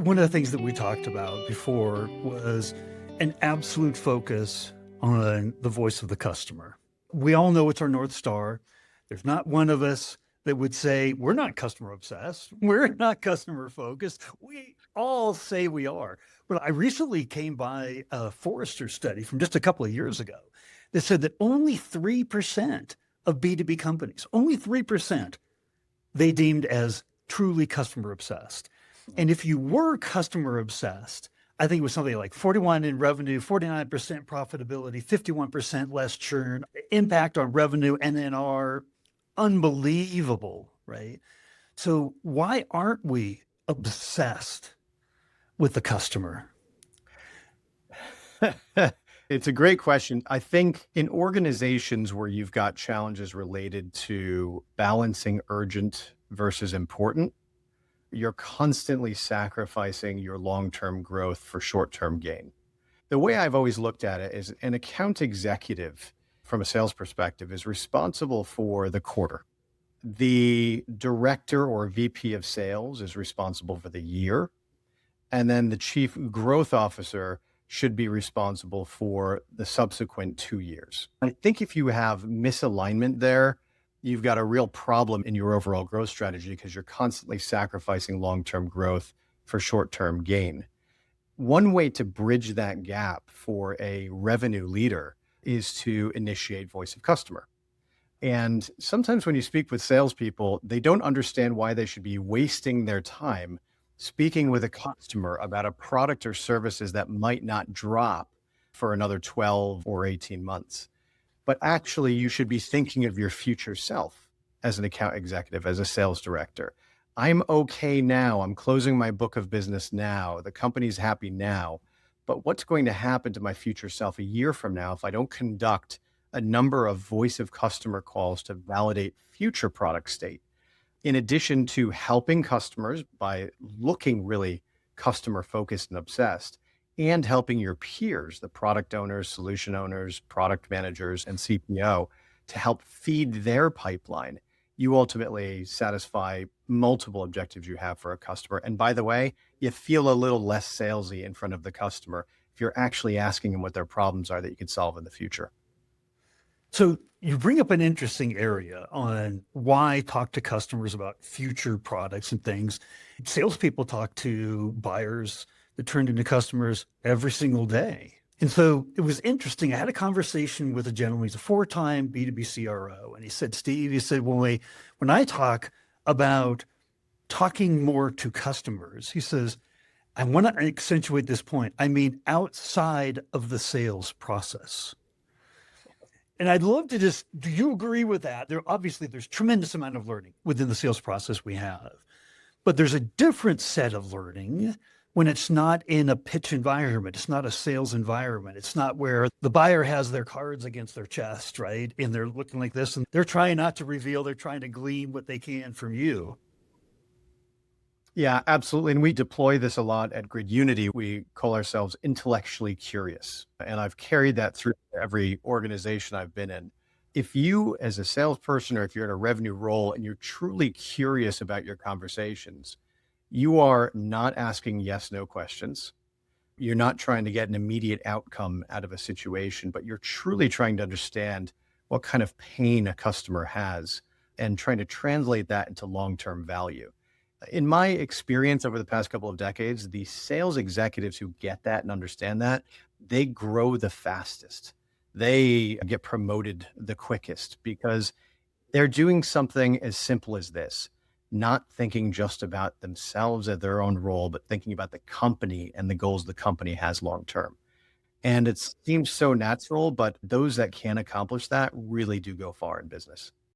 One of the things that we talked about before was an absolute focus on the voice of the customer. We all know it's our North Star. There's not one of us that would say, we're not customer obsessed. We're not customer focused. We all say we are. But I recently came by a Forrester study from just a couple of years ago that said that only 3% of B2B companies, only 3%, they deemed as truly customer obsessed. And if you were customer obsessed, I think it was something like 41 in revenue, 49% profitability, 51% less churn, impact on revenue, NNR, unbelievable, right? So why aren't we obsessed with the customer? It's a great question. I think in organizations where you've got challenges related to balancing urgent versus important, you're constantly sacrificing your long-term growth for short-term gain. The way I've always looked at it is an account executive from a sales perspective is responsible for the quarter. The director or VP of sales is responsible for the year. And then the chief growth officer should be responsible for the subsequent 2 years. I think if you have misalignment there, you've got a real problem in your overall growth strategy because you're constantly sacrificing long-term growth for short-term gain. One way to bridge that gap for a revenue leader is to initiate voice of customer. And sometimes when you speak with salespeople, they don't understand why they should be wasting their time speaking with a customer about a product or services that might not drop for another 12 or 18 months. But actually, you should be thinking of your future self as an account executive, as a sales director. I'm okay now. I'm closing my book of business now. The company's happy now. But what's going to happen to my future self a year from now if I don't conduct a number of voice of customer calls to validate future product state? In addition to helping customers by looking really customer focused and obsessed, and helping your peers, the product owners, solution owners, product managers, and CPO to help feed their pipeline, you ultimately satisfy multiple objectives you have for a customer. And by the way, you feel a little less salesy in front of the customer if you're actually asking them what their problems are that you could solve in the future. So you bring up an interesting area on why talk to customers about future products and things. Salespeople talk to buyers that turned into customers every single day. And so it was interesting. I had a conversation with a gentleman. He's a 4-time B2B CRO. And he said, Steve, he said, when I talk about talking more to customers, he says, I want to accentuate this point. I mean, outside of the sales process. And I'd love to do you agree with that? There's tremendous amount of learning within the sales process we have, but there's a different set of learning when it's not in a pitch environment. It's not a sales environment. It's not where the buyer has their cards against their chest, right? And they're looking like this and they're trying not to reveal, they're trying to glean what they can from you. Yeah, absolutely. And we deploy this a lot at Grid Unity. We call ourselves intellectually curious. And I've carried that through every organization I've been in. If you, as a salesperson, or if you're in a revenue role and you're truly curious about your conversations, you are not asking yes, no questions. You're not trying to get an immediate outcome out of a situation, but you're truly trying to understand what kind of pain a customer has and trying to translate that into long-term value. In my experience over the past couple of decades, the sales executives who get that and understand that, they grow the fastest. They get promoted the quickest because they're doing something as simple as this, not thinking just about themselves at their own role, but thinking about the company and the goals the company has long term. And it seems so natural, but those that can accomplish that really do go far in business.